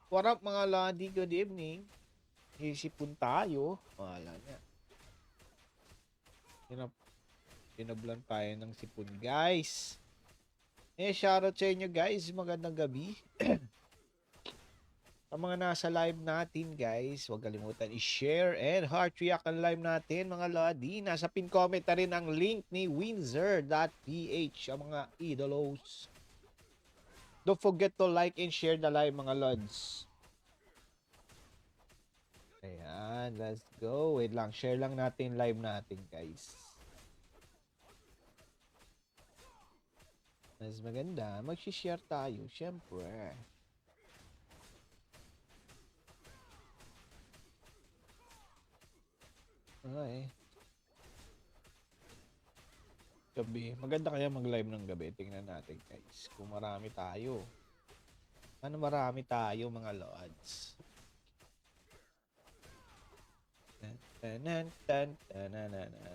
What up mga lodi? Good evening. Isipon tayo. Wala niya. Tinablan tayo ng sipon, guys. Shoutout sa inyo, guys. Magandang gabi. Sa mga nasa live natin, guys, huwag kalimutan i-share and heart react ang live natin, mga lodi. Nasa pin comment na rin ang link ni windsor.ph, ang mga idolos. Don't forget to like and share the live, mga lods. Ayan, let's go. Wait lang, share lang natin live natin, guys. Mas maganda, mag-share tayo, syempre. Okay. Gabi. Maganda kaya mag-live ng gabi. Tingnan natin, guys. Kung marami tayo. Ano marami tayo, mga lods?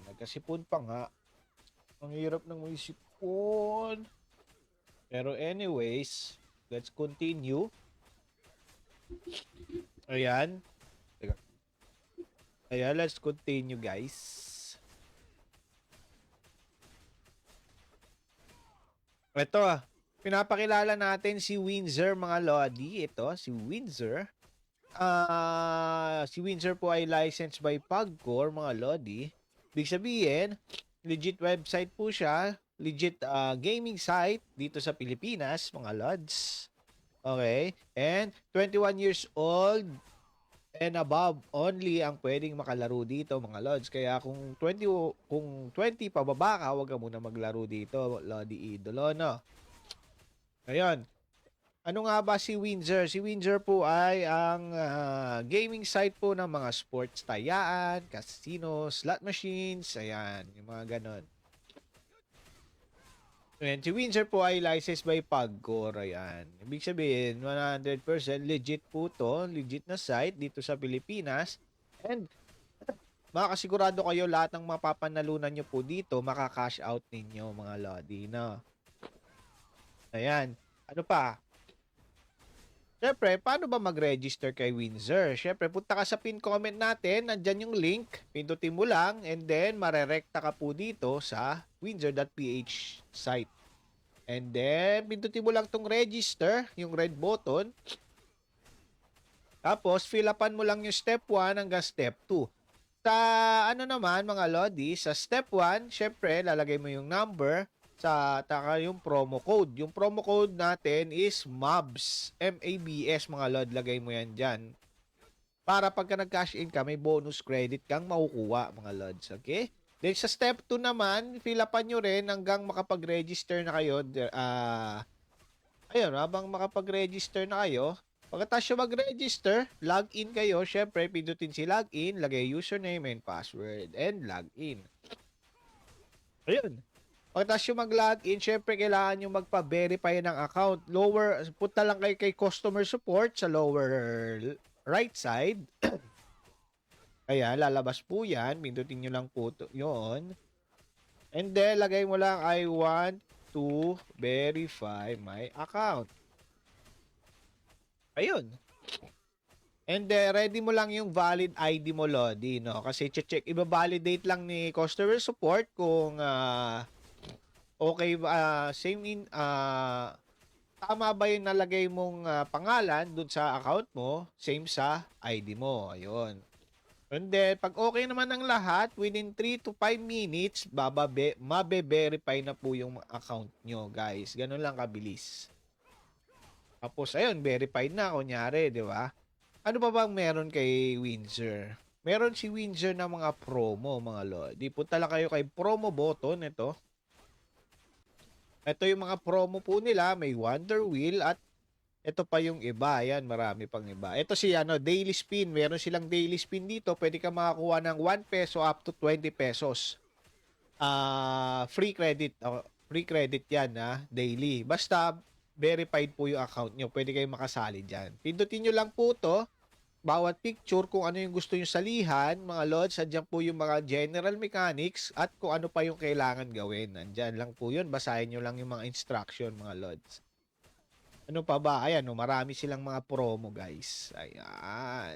Nagkasipon pa nga. Ang hirap ng may sipon. Pero anyways, let's continue. Ayan. Teka. Ayan, let's continue, guys. Ito, pinapakilala natin si Windsor, mga lodi. Ito, si Windsor. Si Windsor po ay licensed by Pagcor, mga lodi. Ibig sabihin, legit website po siya. Legit gaming site dito sa Pilipinas, mga lods. Okay? And 21 years old and above only ang pwedeng makalaro dito, mga lods. Kaya kung 20 pababa ka, huwag ka muna maglaro dito, lodi idolo, no? Ayun. Ano nga ba si Windsor? Si Windsor po ay ang gaming site po ng mga sports tayaan, casino, slot machines, ayan, yung mga ganon. And si Windsor po ay licensed by Pagcor, ayan. Ibig sabihin, 100% legit po to, legit na site dito sa Pilipinas. And makakasigurado kayo lahat ng mapapanalunan nyo po dito, makakash out ninyo, mga lodi, no? Ayan. Ano pa? Siyempre, paano ba mag-register kay Windsor? Siyempre, punta ka sa pin comment natin, nandyan yung link, pindutin mo lang, and then marerekta ka po dito sa windsor.ph site. And then, pindutin mo lang tong register, yung red button. Tapos, fill upan mo lang yung step 1 hanggang step 2. Sa ano naman, mga lodi, sa step 1, syempre, lalagay mo yung number, sa taka yung promo code. Yung promo code natin is MABS. M-A-B-S, mga lod. Lagay mo yan dyan. Para pagka nag-cash in ka, may bonus credit kang makukuha, mga lods. Okay? Then sa step 2 naman, fill upan nyo rin hanggang makapag-register na kayo. Ayun, habang makapag-register na kayo, pagkatapos nyo mag-register, log in kayo. Syempre, pindutin si login, lagay username and password, and log in. Ayun. Pagkatapos yung mag-login, syempre kailangan nyo magpa-verify ng account. Punta lang kayo kay customer support sa lower right side. Ayan, lalabas po yan. Pindutin nyo lang po yun. And then, lagay mo lang, I want to verify my account. Ayun. And ready mo lang yung valid ID mo, Lodi, no? Kasi check, iba-validate lang ni customer support kung okay, tama ba yung nalagay mong pangalan dun sa account mo, same sa ID mo. Ayun. And then, pag okay naman ang lahat, within 3 to 5 minutes, mabe-verify na po yung account nyo, guys. Ganun lang kabilis. Tapos, ayun, verified na, kunyari, di ba? Ano ba bang meron kay Windsor? Meron si Windsor na mga promo, mga lodi. Punta lang kayo kay promo button, ito. Ito yung mga promo po nila, may Wonder Wheel at ito pa yung iba. Ayan, marami pang iba. Ito si daily spin. Meron silang daily spin dito. Pwede ka makakuha ng 1 peso up to 20 pesos. Free credit. Free credit yan, daily. Basta verified po yung account nyo. Pwede kayong makasali dyan. Pindutin nyo lang po to. Bawat picture, kung ano yung gusto nyo salihan, mga lods, andyan po yung mga general mechanics at kung ano pa yung kailangan gawin. Andyan lang po yun. Basahin nyo lang yung mga instruction, mga lods. Ano pa ba? Ayan, no, marami silang mga promo, guys. Ayan.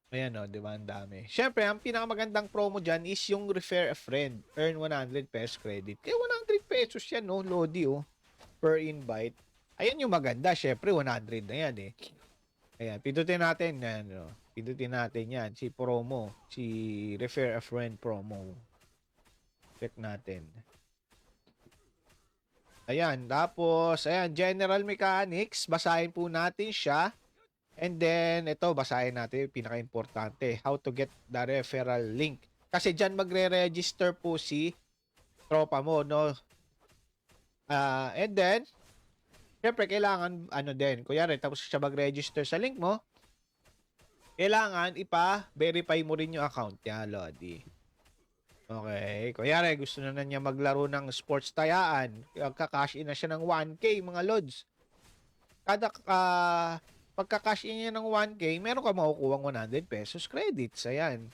Ayan, no, di ba? Ang dami. Siyempre, ang pinakamagandang promo dyan is yung refer a friend. Earn 100 pesos credit. Kaya 100 pesos yan, no? Lodi, oh. Per invite. Ayan yung maganda. Siyempre, 100 na yan, eh. Ayan, pindutin natin yan, no? Pindutin natin yan. Si promo. Si refer a friend promo. Check natin. Ayan, tapos, ayan, general mechanics. Basahin po natin siya. And then, ito, basahin natin yung pinaka-importante. How to get the referral link. Kasi dyan magre-register po si tropa mo, no? And then, syempre, kailangan, ano din, kunyari, tapos siya mag-register sa link mo, kailangan ipa-verify mo rin yung account niya, Lodi. Okay. Kunyari, gusto na niya maglaro ng sports tayaan. Kakash in na siya ng 1K, mga Lods. Kada pagka-cash in niya ng 1K, meron ka makukuha 100 pesos credits. Ayan.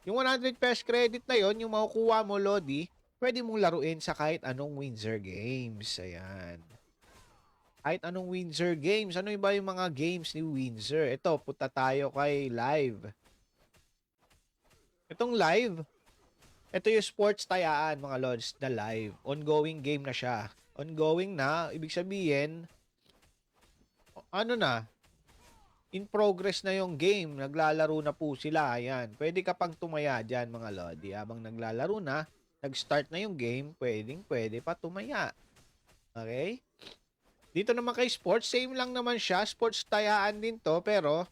Yung 100 pesos credit na yon, yung makukuha mo, Lodi, pwede mong laruin sa kahit anong Windsor Games. Ayan. Kahit anong Windsor Games. Ano ba yung mga games ni Windsor? Ito, punta tayo kay live. Itong live, ito yung sports tayaan, mga Lods, na live. Ongoing game na siya. Ongoing na, ibig sabihin, ano na, in progress na yung game. Naglalaro na po sila. Ayan. Pwede ka pang tumaya dyan, mga Lodi. Habang naglalaro na, nag-start na yung game, pwede pa tumaya. Okay? Dito naman kay sports, same lang naman siya. Sports tayaan din to, pero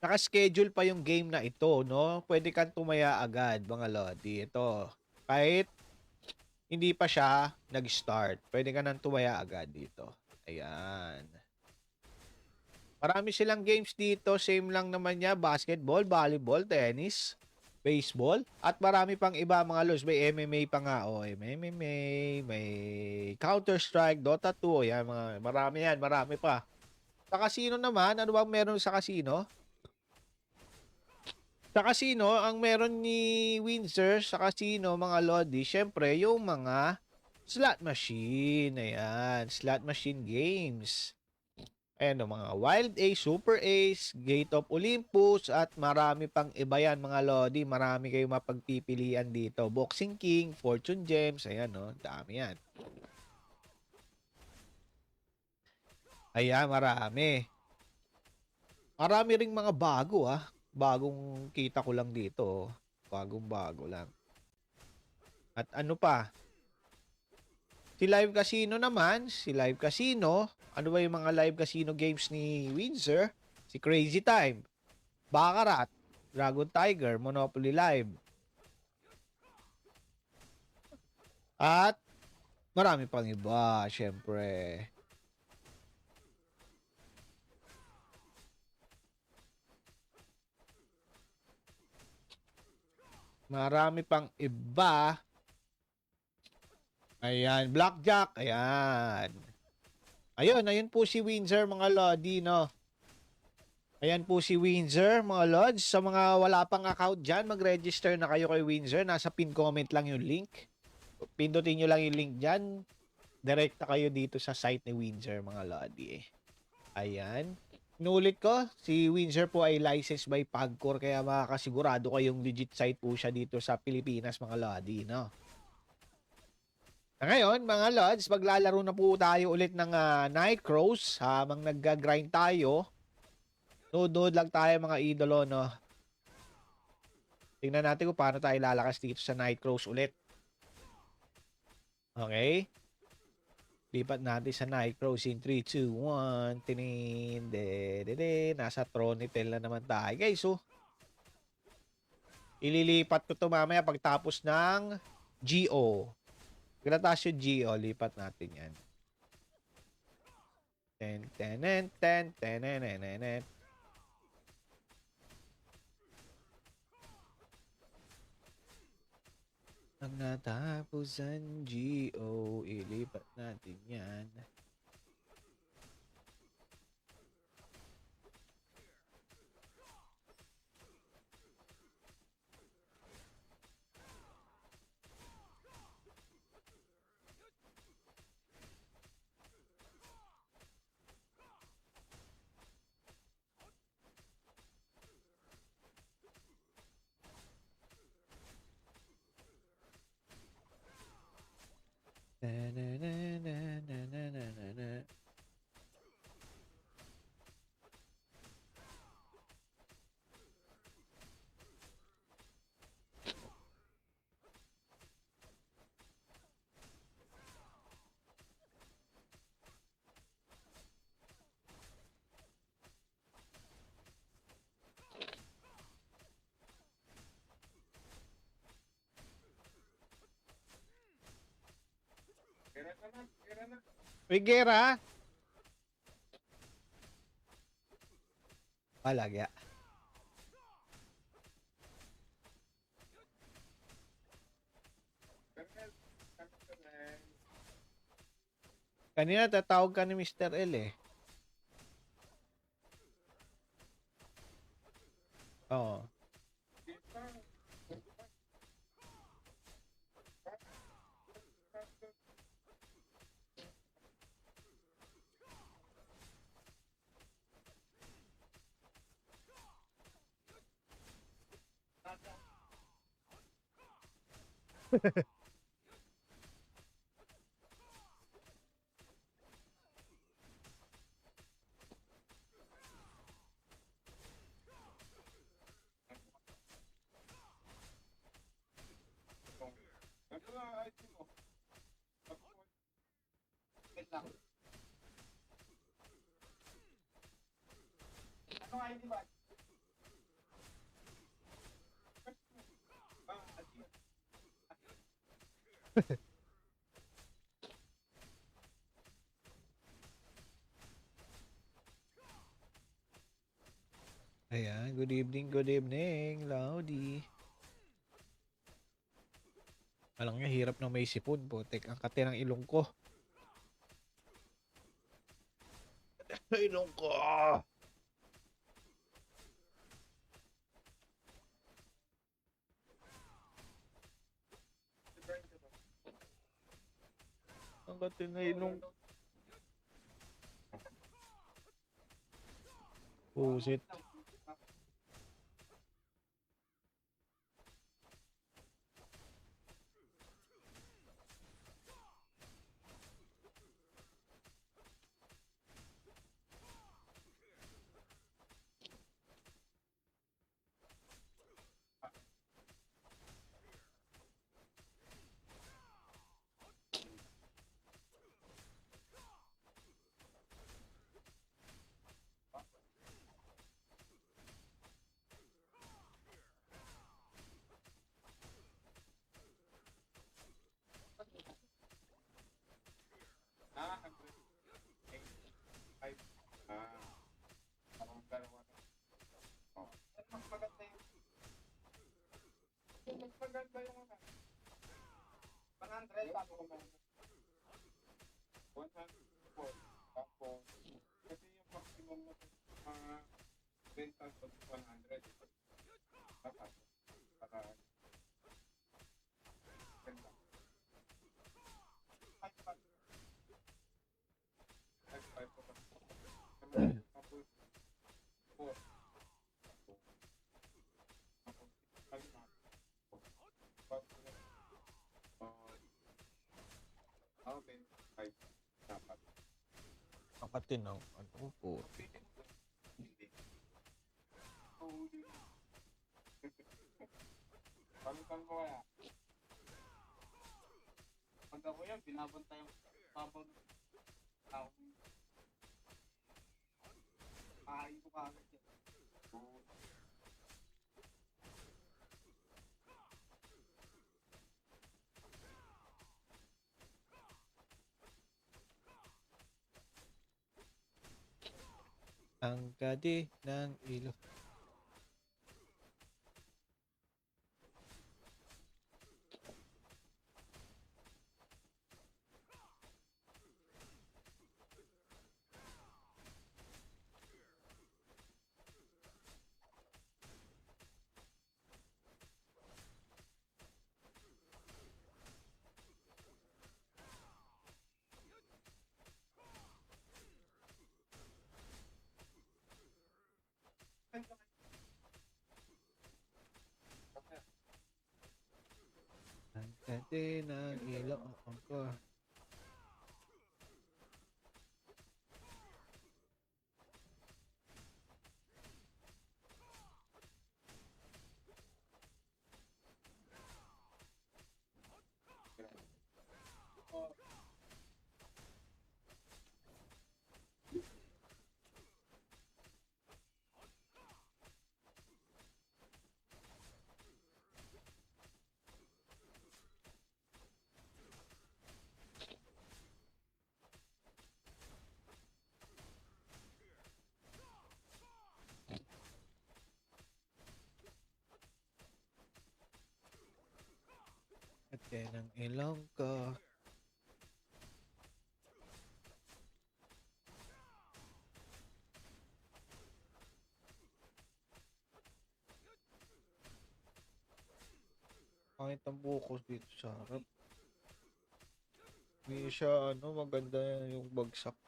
naka-schedule pa yung game na ito, no? Pwede kang tumaya agad, mga Lodi. Ito. Kahit hindi pa siya nag-start, pwede ka nang tumaya agad dito. Ayan. Marami silang games dito. Same lang naman niya. Basketball, volleyball, tennis, baseball. At marami pang iba, mga Lods. May MMA pa nga. O, may MMA, may Counter-Strike, Dota 2. Yan, marami yan. Marami pa. Sa casino naman, ano bang meron sa casino? Sa casino, ang meron ni Windsor sa casino, mga Lodi, syempre, yung mga slot machine. Ayan, slot machine games. Ayan o, mga Wild Ace, Super Ace, Gate of Olympus, at marami pang iba yan, mga Lodi. Marami kayong mapagpipilian dito. Boxing King, Fortune Gems, ayan o, dami yan. Ayan, marami. Marami ring mga bago Bagong kita ko lang dito. Bagong bago lang. At ano pa? Si Live Casino naman, si Live Casino, ano ba yung mga Live Casino games ni Windsor? Si Crazy Time, Baccarat, Dragon Tiger, Monopoly Live. At marami pang iba, syempre. Marami pang iba. Ayan, Blackjack, ayan. Ayun po si Windsor, mga Lodi, no? Ayan po si Windsor, mga Lods. Sa mga wala pang account dyan, mag-register na kayo kay Windsor. Nasa pin comment lang yung link. Pindutin nyo lang yung link dyan. Direkta kayo dito sa site ni Windsor, mga Lodi. Ayan. Inulit ko, si Windsor po ay licensed by Pagcor, kaya makakasigurado kayong legit site po siya dito sa Pilipinas, mga Lodi, no? Ngayon, mga Lods, maglalaro na po tayo ulit ng Night Crows habang nag-grind tayo. Nood lang tayo, mga idolo, no? Tingnan natin kung paano tayo lalakas dito sa Night Crows ulit. Okay? Lipat natin sa Night Crows in 3, 2, 1. Tinin, nasa Tronitel na naman tayo. Guys, so, ililipat ko to mamaya pagtapos ng GO. Pagkatapos yung GO, lipat natin yan. Ten. Ang natapos ang GO, ilipat natin yan. Na, na, na, na, na, na, na, na, na. Figuera. Palagya. Kanina tatawag ka ni Mr. L eh. Oo. Ayan, good evening, Laudy. Alam niya, hirap na may sipon po. Tek, ang kati ng ilong ko. Ilong ko! Ang kati ng ilong ko. Pusit. Ang kati ng ano po. Palitan ko kaya. Pag ako yan, binabantay ang papaw ng tao. Kahain ko kagad yan. Ang kati ng ilong. Ang kati ng ilong ko. At yan ang ilong ko. Pangit ang bukos dito sa harap. Hindi siya, maganda yung bagsak.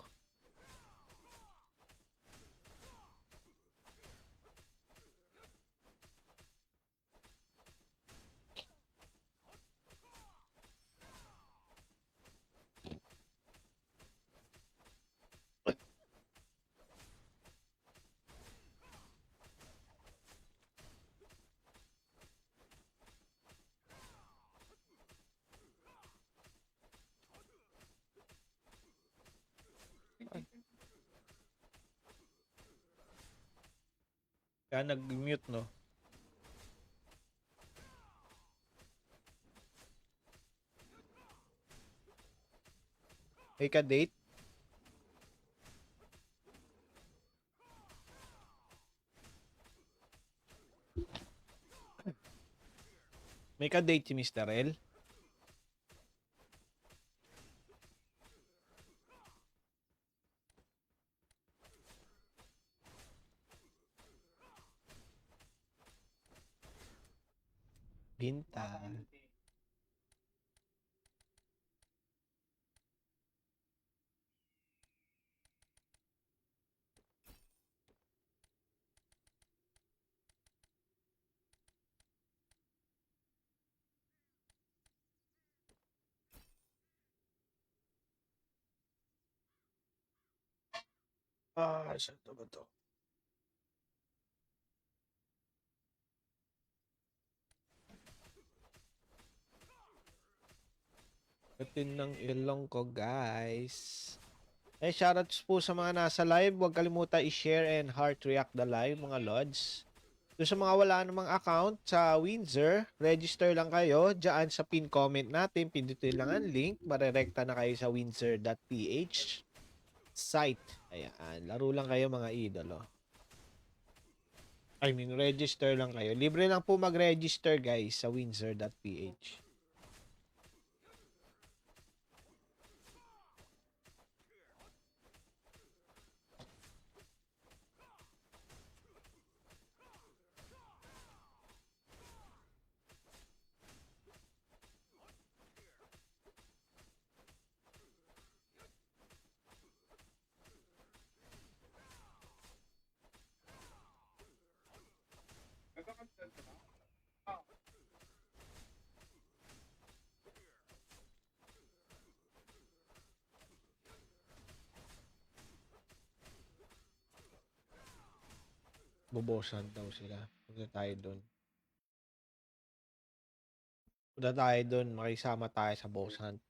Kaya nag-mute, no? May ka-date? May ka-date si Mr. L? Binta. Saan to ba to? Katin ng ilong ko, guys. Shoutouts po sa mga nasa live. Huwag kalimutan i-share and heart react the live, mga lods. Doon sa mga wala namang account sa Windsor, register lang kayo dyan sa pin comment natin. Pindutin lang ang link. Marerekta na kayo sa windsor.ph site. Ayan. Laro lang kayo, mga idolo. Register lang kayo. Libre lang po mag-register, guys, sa windsor.ph. Bobosan daw sila. Punta tayo doon. Punta tayo doon. Makisama tayo sa boss hunt.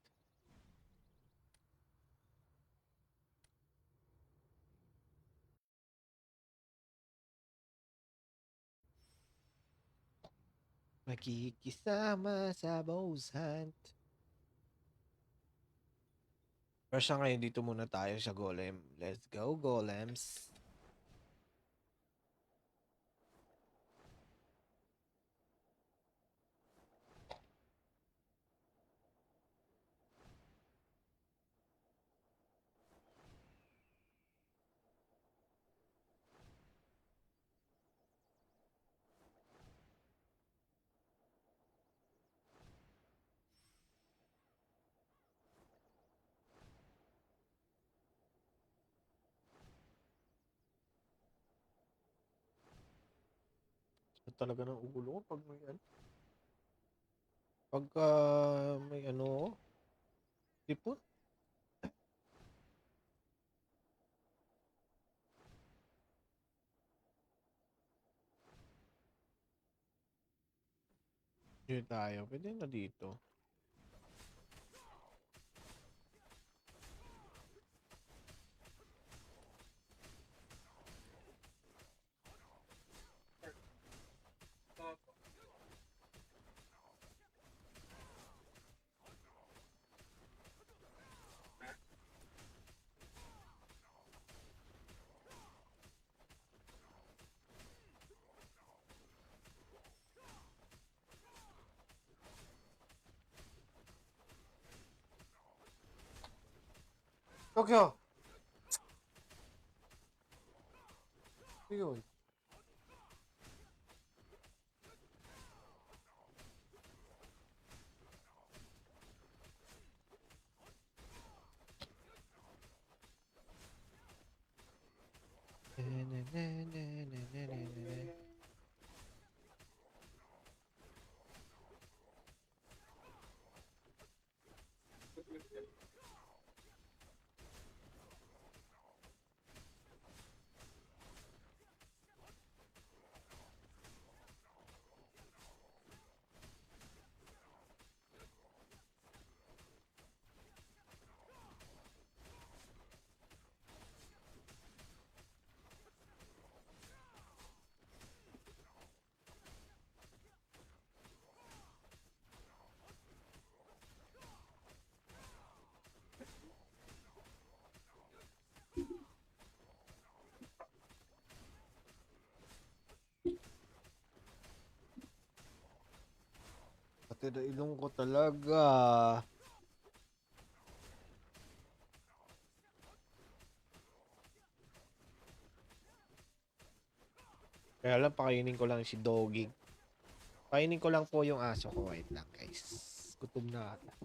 Makikisama sa boss hunt. Pero sa ngayon, dito muna tayo sa Golem. Let's go, Golems. Talaga ng ulo ko pag may ano. Pagka may ano, tipon. Dito tayo. Pwede na dito. Tokyo! Yun. Pati na ilong ko talaga. Kaya lang, pakainin ko lang si Doggy. Pakainin ko lang po yung aso ko. Wait lang, guys. Gutom na ata.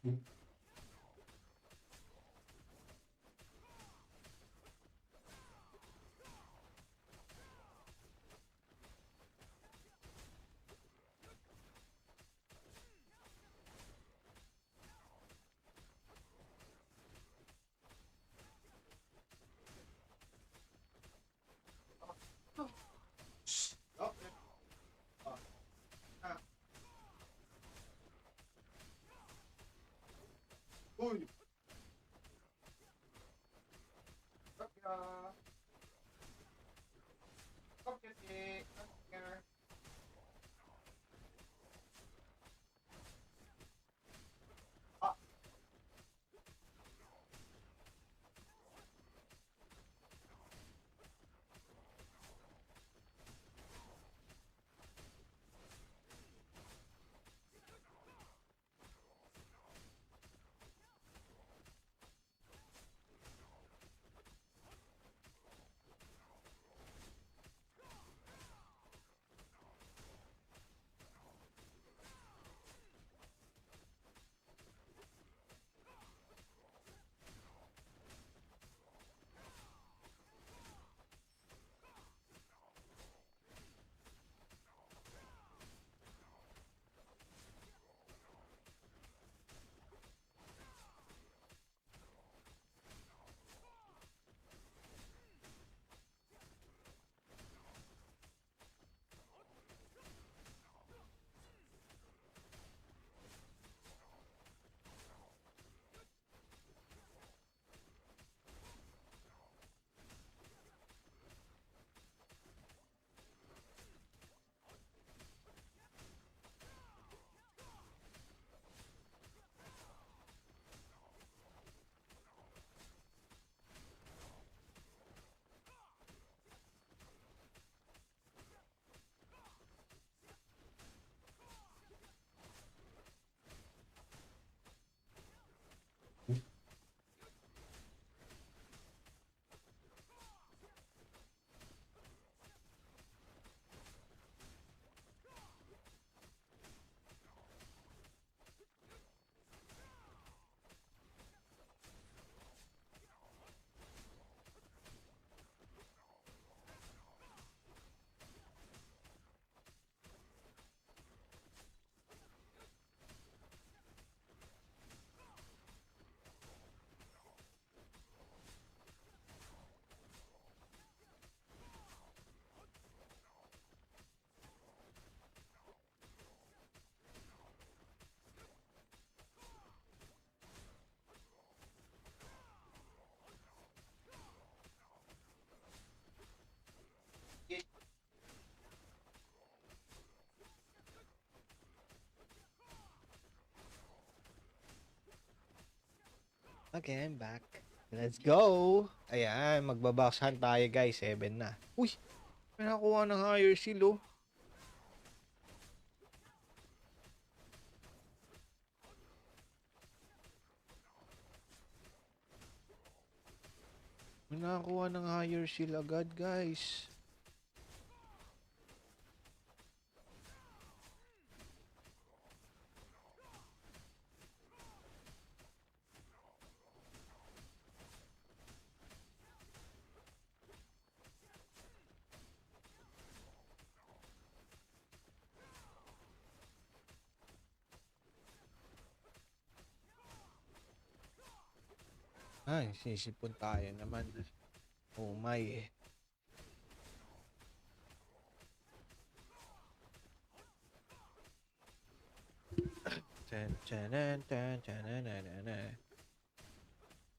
Okay. Uy! Okay. Okay. Okay. Ah, okay, I'm back. Let's go! Ayan, magbabox hunt tayo guys. 7 na. Uy! May nakuha ng higher seal oh. May nakakuha ng higher seal agad guys. Ay, sisipon tayo naman. Oh my.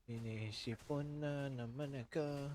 Sinisipon na naman ako.